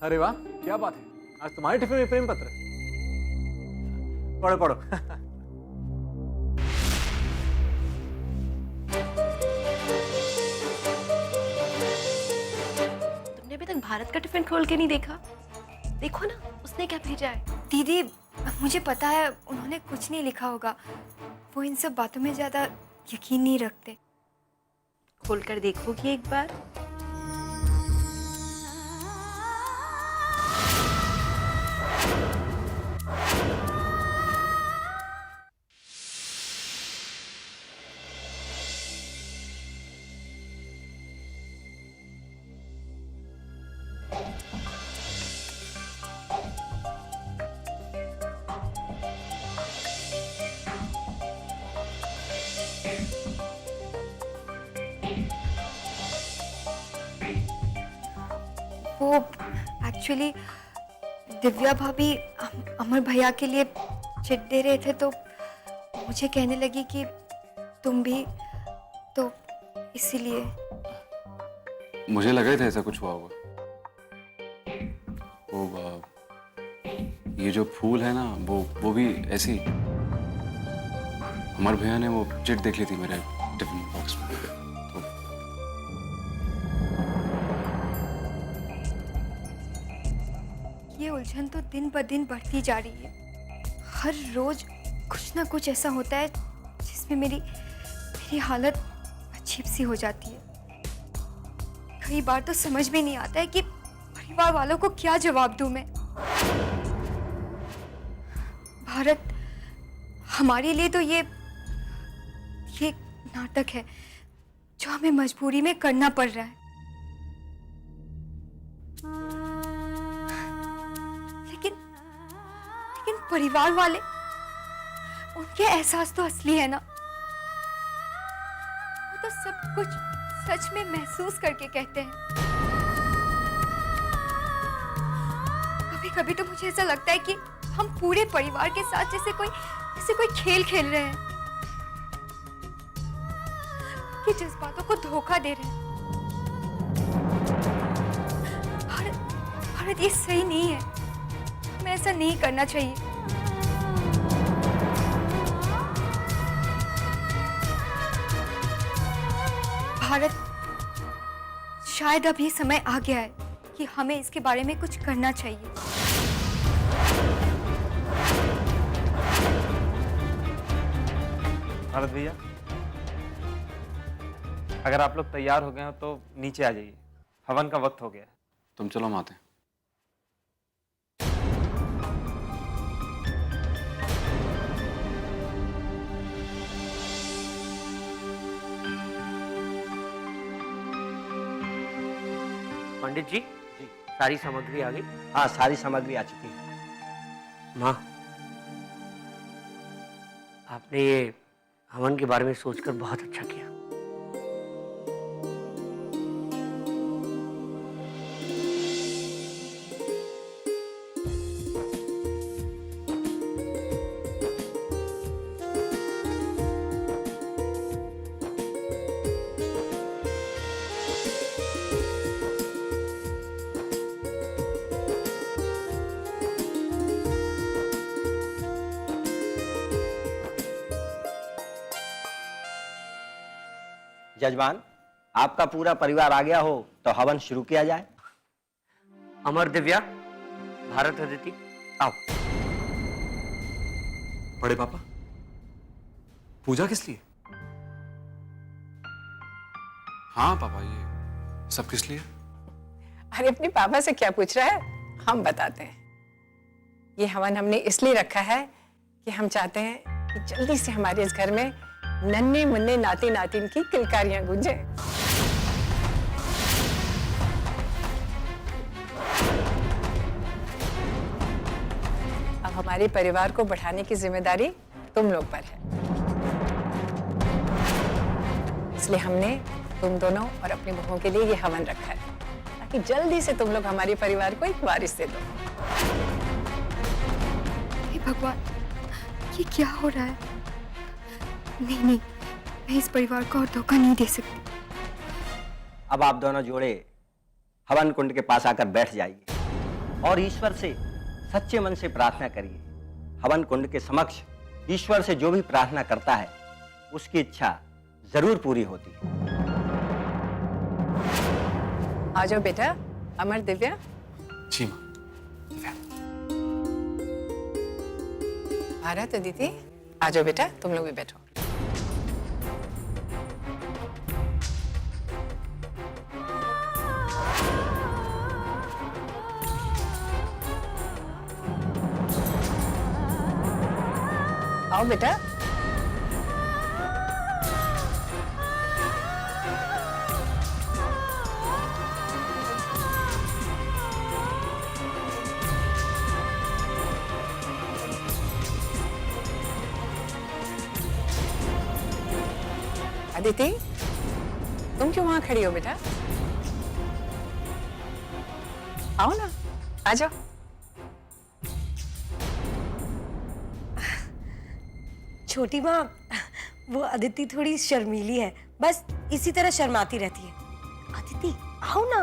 अरे वाह, क्या बात है, आज तुम्हारे टिफिन में प्रेम पत्र। पढ़ो पढ़ो। तुमने अभी तक भारत का टिफिन खोल के नहीं देखा? देखो ना, उसने क्या भेजा है। दीदी, मुझे पता है उन्होंने कुछ नहीं लिखा होगा। वो इन सब बातों में ज्यादा यकीन नहीं रखते। खोल कर देखोगी एक बार? वो एक्चुअली दिव्या भाभी अमर भैया के लिए चिट दे रहे थे, तो मुझे कहने लगी कि तुम भी, तो इसीलिए। मुझे लगा ही था ऐसा कुछ हुआ होगा। ये जो फूल है ना, वो भी ऐसी। अमर भैया ने वो चिट देख ली थी मेरे टिफिन बॉक्स में, तो ये उलझन तो दिन ब दिन बढ़ती जा रही है। हर रोज कुछ ना कुछ ऐसा होता है जिसमें मेरी हालत अजीब सी हो जाती है। कई बार तो समझ में नहीं आता है कि परिवार वालों को क्या जवाब दूं मैं। भारत, हमारे लिए तो ये नाटक है जो हमें मजबूरी में करना पड़ रहा है। लेकिन परिवार वाले, उनके एहसास तो असली है ना। वो तो सब कुछ सच में महसूस करके कहते हैं। कभी कभी तो मुझे ऐसा लगता है कि हम पूरे परिवार के साथ जैसे कोई खेल खेल रहे हैं, कि जज्बातों को धोखा दे रहे हैं। भारत, ये सही नहीं है। हमें ऐसा नहीं करना चाहिए। भारत, शायद अब ये समय आ गया है कि हमें इसके बारे में कुछ करना चाहिए। भारत भैया, अगर आप लोग तैयार हो गए हो तो नीचे आ जाइए, हवन का वक्त हो गया है। तुम चलो माते। पंडित जी, सारी सामग्री आ गई? हाँ, सारी सामग्री आ चुकी है। माँ, आपने ये हवन के बारे में सोचकर बहुत अच्छा किया। जजमान, आपका पूरा परिवार आ गया हो तो हवन शुरू किया जाए। अमर, दिव्या, भारत, अदिति, आओ। बड़े पापा, पूजा किस लिए? हाँ पापा, ये सब किस लिए? अरे अपने पापा से क्या पूछ रहा है, हम बताते हैं। ये हवन हमने इसलिए रखा है कि हम चाहते हैं कि जल्दी से हमारे इस घर में नन्हे मुन्ने नाती नातिन की किलकारियां गूंजे। अब हमारे परिवार को बढ़ाने की जिम्मेदारी तुम लोग पर है, इसलिए हमने तुम दोनों और अपनी बहुओं के लिए ये हवन रखा है, ताकि जल्दी से तुम लोग हमारे परिवार को एक वारिस दे दो। हे भगवान, ये क्या हो रहा है? नहीं, मैं इस परिवार को और धोखा नहीं दे सकती। अब आप दोनों जोड़े हवन कुंड के पास आकर बैठ जाइए। और ईश्वर से सच्चे मन से प्रार्थना करिए। हवन कुंड के समक्ष ईश्वर से जो भी प्रार्थना करता है उसकी इच्छा जरूर पूरी होती है। आ जाओ बेटा। अमर, दिव्या, जी माँ। भारत, अदिति, आ जाओ बेटा, तुम लोग भी बैठो। आओ बेटा। अदिति, तुम क्यों वहां खड़ी हो बेटा? आओ ना, आ जाओ। छोटी माँ, वो अदिति थोड़ी शर्मीली है, बस इसी तरह शर्माती रहती है। अदिति, आओ ना।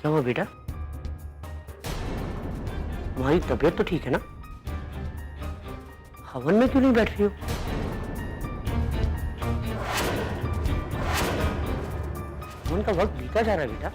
क्या हुआ बेटा? तुम्हारी तबीयत तो ठीक है ना? हवन में क्यों नहीं बैठ रही हो? हवन का वक्त बीता जा रहा है बेटा।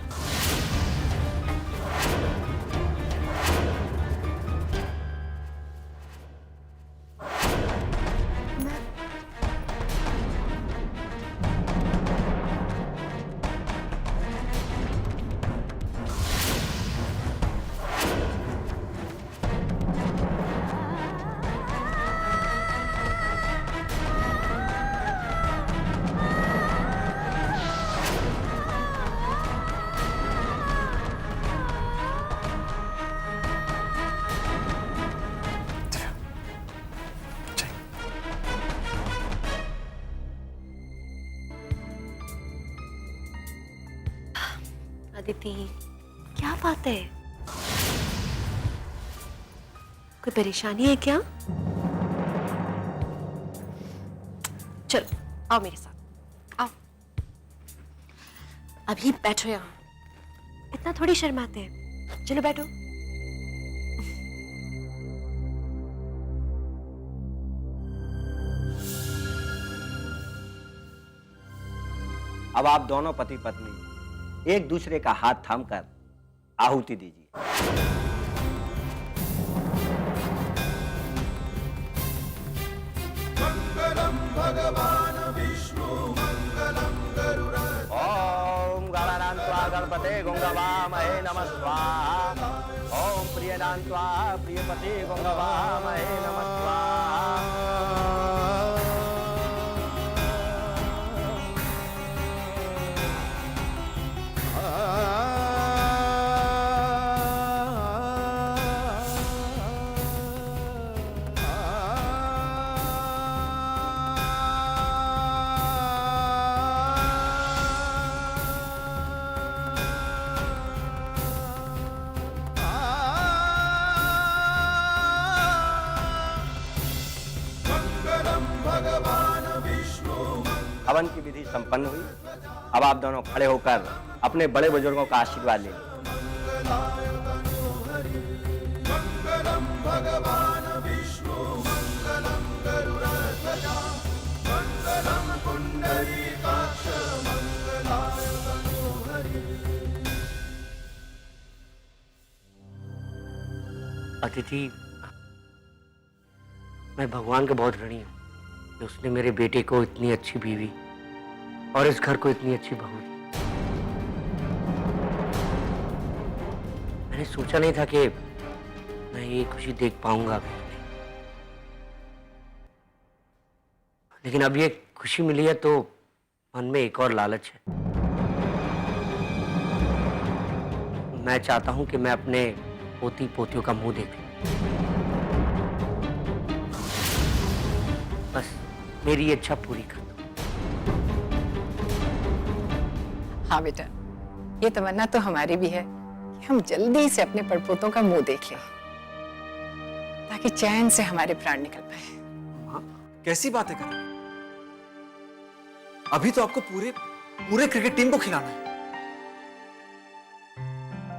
अदिति, क्या बात है? कोई परेशानी है क्या? चलो आओ मेरे साथ, आओ। अभी बैठो यहाँ, इतना थोड़ी शर्माते हैं। चलो बैठो। अब आप दोनों पति पत्नी एक दूसरे का हाथ थामकर आहुति दीजिए। मंगलम भगवान विष्णु मंगलम गरुड़। ओम गणानान्त्वा गणपते गुंगवामहे नमः स्वाहा। ओम प्रियनान्त्वा प्रियपते गुंगवामहे नमः स्वाहा। हवन की विधि संपन्न हुई। अब आप दोनों खड़े होकर अपने बड़े बुजुर्गों का आशीर्वाद लें। मंगलम भगवान विष्णु मंगलम गरुड़ध्वज मंगलम पुंडरीकाक्ष मंगलाय तनोहरि। अदिति, मैं भगवान का बहुत ऋणी हूँ कि उसने मेरे बेटे को इतनी अच्छी बीवी और इस घर को इतनी अच्छी बहू दी। मैंने सोचा नहीं था कि मैं ये खुशी देख पाऊंगा भी, लेकिन अब ये खुशी मिली है तो मन में एक और लालच है। मैं चाहता हूं कि मैं अपने पोती पोतियों का मुंह देख लूं। बस मेरी इच्छा पूरी कर दो। हाँ बेटा, ये तमन्ना तो हमारी भी है कि कि हम जल्दी से अपने परपोतों का मुंह देख लें, ताकि चैन से हमारे प्राण निकल पाए। माँ कैसी बातें कर रही हैं? अभी तो आपको पूरे पूरे क्रिकेट टीम को खिलाना है।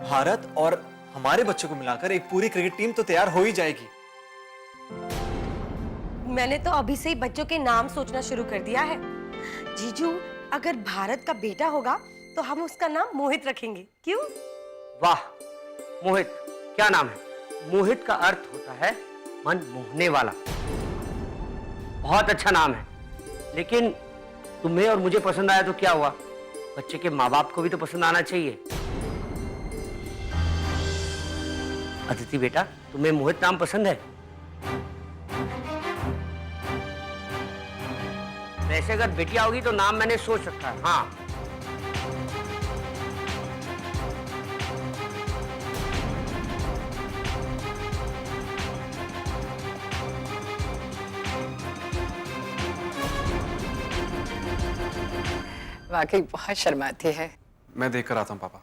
भारत और हमारे बच्चों को मिलाकर एक पूरी क्रिकेट टीम तो तैयार हो ही जाएगी। मैंने तो अभी से ही बच्चों के नाम सोचना शुरू कर दिया है। जीजू, अगर भारत का बेटा होगा तो हम उसका नाम मोहित रखेंगे, क्यों? वाह मोहित, क्या नाम है? मोहित का अर्थ होता है मन मोहने वाला। बहुत अच्छा नाम है, लेकिन तुम्हें और मुझे पसंद आया तो क्या हुआ? बच्चे के माँ बाप को भी तो पसंद आना चाहिए। अदिति बेटा, तुम्हें मोहित नाम पसंद है? वैसे अगर बेटी आओगी तो नाम मैंने सोच रखा है। हाँ, वाकई बहुत शर्माती है। मैं देख कर आता हूँ पापा।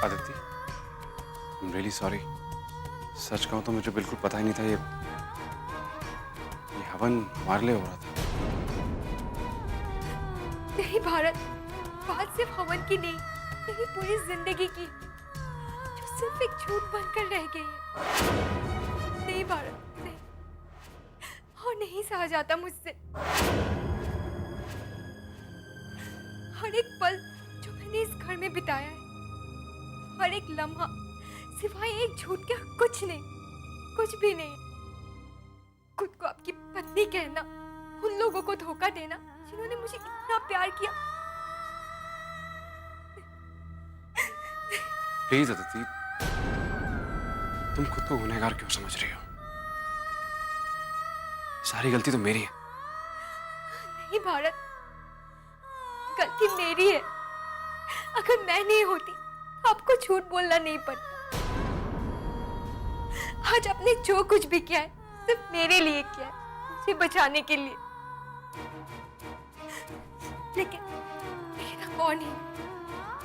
Aditya, I'm really sorry. सच कहूं तो मुझे बिल्कुल पता ही नहीं था ये हवन हमारे लिए हो रहा था। नहीं भारत, बात सिर्फ हवन की नहीं, तेरी पूरी जिंदगी की, जो सिर्फ एक झूठ बनकर रह गई है। नहीं भारत, नहीं, और नहीं सहा जाता मुझसे। हर एक पल जो मैंने इस घर में बिताया है, हर एक लम्हा सिवाय एक झूठ के कुछ नहीं, कुछ भी नहीं। खुद को आपकी पत्नी कहना, उन लोगों को धोखा देना जिन्होंने मुझे इतना प्यार किया। प्लीज अदिति, तुम खुद को गुनहगार क्यों समझ रही हो? सारी गलती तो मेरी है। नहीं भारत, गलती मेरी है। अगर मैं नहीं होती तो आपको झूठ बोलना नहीं पड़ता। आज आपने जो कुछ भी किया है सिर्फ मेरे लिए किया है, मुझे बचाने के लिए। लेकिन अब और नहीं,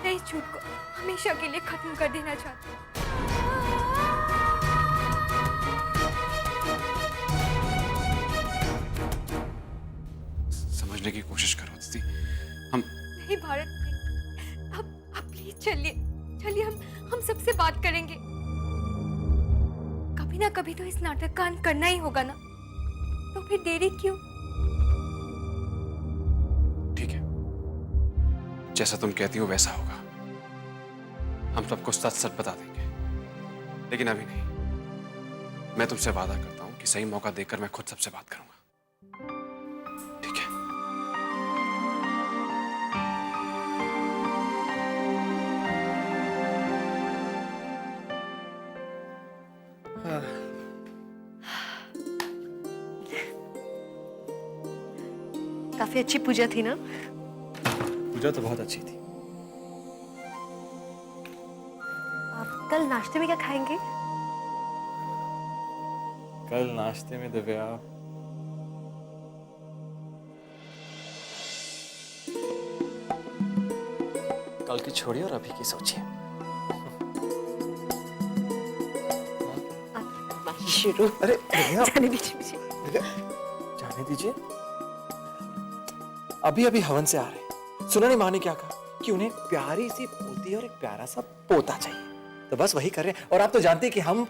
मैं इस झूठ को हमेशा के लिए खत्म कर देना चाहती हूँ। समझने की कोशिश करो अदिति। हम नहीं भारत, नहीं। अब प्लीज चलिए, चलिए, हम सबसे बात करेंगे। कभी ना कभी तो इस नाटक का अंत करना ही होगा ना, तो फिर देरी क्यों? ठीक है, जैसा तुम कहती हो वैसा होगा। हम सबको सच सच बता देंगे, लेकिन अभी नहीं। मैं तुमसे वादा करता हूं कि सही मौका देखकर मैं खुद सबसे बात करूंगा। ठीक है? काफी अच्छी पूजा थी ना? पूजा तो बहुत अच्छी थी। आप कल नाश्ते में क्या खाएंगे? कल नाश्ते में दिव्या, कल की छोड़िए और अभी की सोचिए। शुरू। अरे दिव्या, जाने दीजिए मुझे। दिव्या, जाने दीजिए। अभी अभी हवन से आ रहे हैं। सुना नहीं माँ ने क्या कहा कि उन्हें प्यारी सी पोती और एक प्यारा सा पोता चाहिए, तो बस वही कर रहे हैं। और आप तो जानते हैं कि हम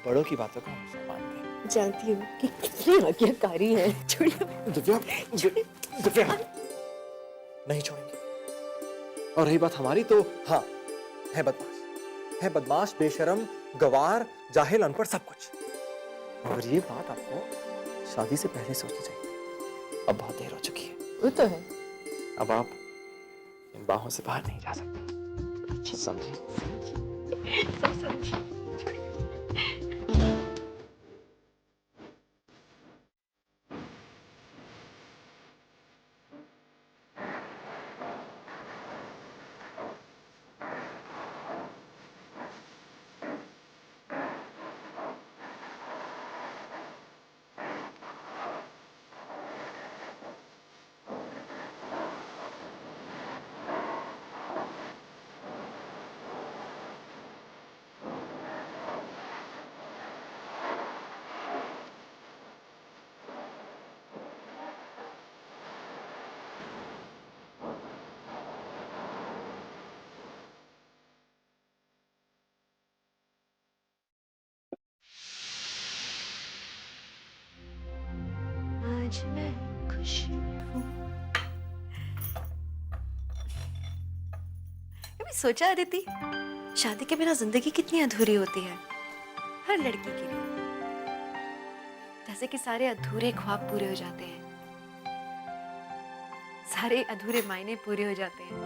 बड़ों की बातों को हमेशा मानते हैं। जानती हूँ कि कितनी आज्ञाकारी है। छोड़िए। दिव्या, दिव्या, नहीं छोड़ेंगे। और रही बात हमारी, तो हाँ, है बदमाश, है बदमाश, बेशरम, गवार, जाहिल, अनपढ़, सब कुछ। और ये बात आपको शादी से पहले सोचनी चाहिए। अब बहुत देर हो चुकी है। वो तो है। अब आप इन बाहों से बाहर नहीं जा सकते, समझे? सब समझी। आज मैं खुश हूँ। कभी सोचा अदिति, शादी के बिना जिंदगी कितनी अधूरी होती है हर लड़की के लिए। जैसे कि सारे अधूरे ख्वाब पूरे हो जाते हैं, सारे अधूरे मायने पूरे हो जाते हैं,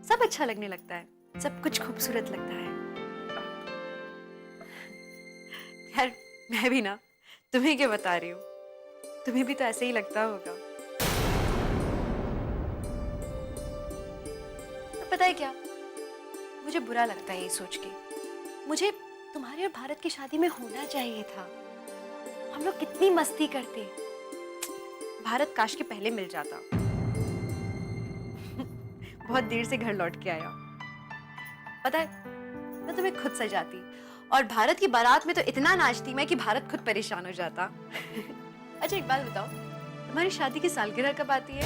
सब अच्छा लगने लगता है, सब कुछ खूबसूरत लगता है। यार मैं भी ना, तुम्हें क्या बता रही हूँ, तुम्हें भी तो ऐसे ही लगता होगा। और पता है क्या, मुझे बुरा लगता है ये सोच के। मुझे तुम्हारी और भारत की शादी में होना चाहिए था। हम लोग कितनी मस्ती करते। भारत काश के पहले मिल जाता। बहुत देर से घर लौट के आया। पता है, मैं तुम्हें खुद सजाती और भारत की बारात में तो इतना नाचती मैं कि भारत खुद परेशान हो जाता। अच्छा एक बात बताओ, तुम्हारी शादी की सालगिरह कब आती है?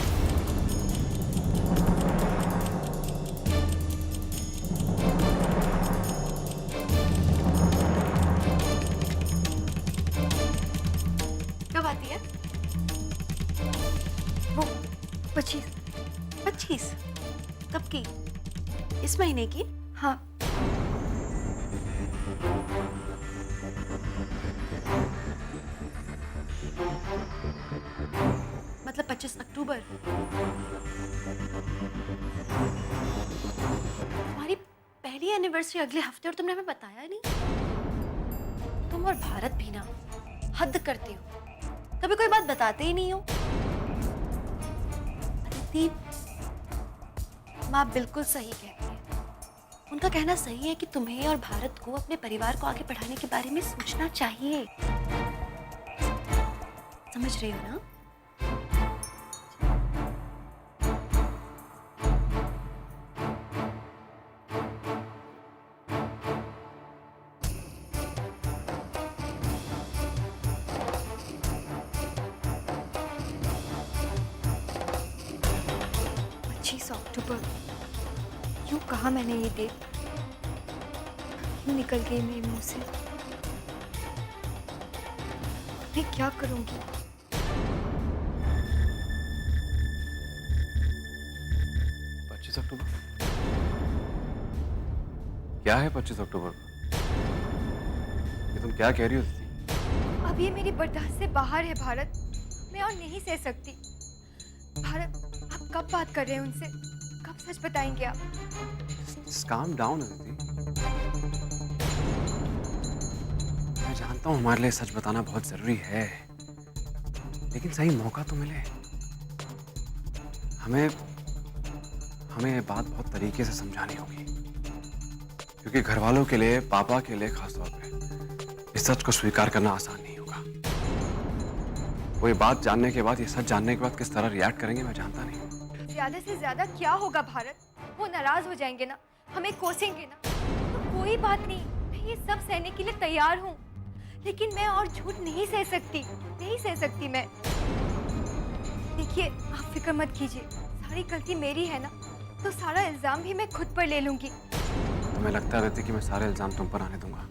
कब आती है? वो 25। 25? कब की? इस महीने की? हाँ। मतलब 25 अक्टूबर। हमारी पहली एनिवर्सरी अगले हफ्ते और तुमने हमें बताया नहीं। तुम और भारत भी ना हद करते हो, कभी कोई बात बताते ही नहीं हो। अदिति, माँ बिल्कुल सही कहती है। उनका कहना सही है कि तुम्हें और भारत को अपने परिवार को आगे बढ़ाने के बारे में सोचना चाहिए। समझ रहे हो ना? अक्टूबर, क्यों कहा मैंने ये डेट? क्यों निकल गई मेरे मुंह से? मैं क्या करूंगी? 25 अक्टूबर? क्या है 25 अक्टूबर को? ये तुम क्या कह रही हो दीदी? अब ये मेरी बर्दाश्त से बाहर है भारत। मैं और नहीं सह सकती। भारत, आप कब बात कर रहे हैं उनसे? कब सच बताएंगे आप? Just calm down, Aditi. मैं जानता हूँ हमारे लिए सच बताना बहुत जरूरी है, लेकिन सही मौका तो मिले। हमें ये बात बहुत तरीके से समझानी होगी, क्योंकि घर वालों के लिए, पापा के लिए खासतौर पे इस सच को स्वीकार करना आसान नहीं होगा। वो ये बात जानने के बाद, ये सच जानने के बाद किस तरह रिएक्ट करेंगे मैं जानता नहीं। ज्यादा से ज्यादा क्या होगा भारत? वो नाराज हो जाएंगे ना, हमें कोसेंगे ना, तो कोई बात नहीं, मैं ये सब सहने के लिए तैयार हूँ। लेकिन मैं और झूठ नहीं सह सकती, नहीं सह सकती मैं। देखिए, आप फिक्र मत कीजिए, सारी गलती मेरी है ना, तो सारा इल्जाम भी मैं खुद पर ले लूंगी। तुम्हें लगता है कि मैं सारे इल्जाम तुम पर आने दूंगा?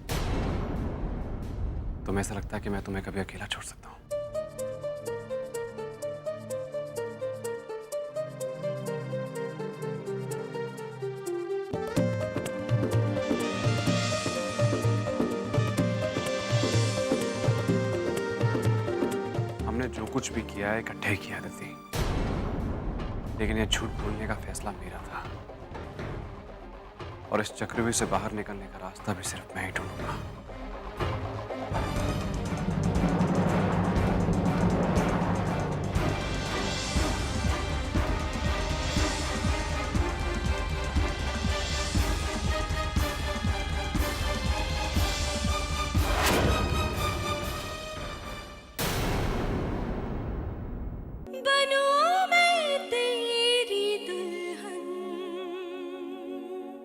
तुम्हें ऐसा लगता है कि मैं तुम्हें कभी अकेला छोड़ सकता हूँ? हमने जो कुछ भी किया है इकट्ठे किया दीदी, लेकिन ये झूठ बोलने का फैसला मेरा था, और इस चक्रव्यूह से बाहर निकलने का रास्ता भी सिर्फ मैं ही ढूंढूंगा।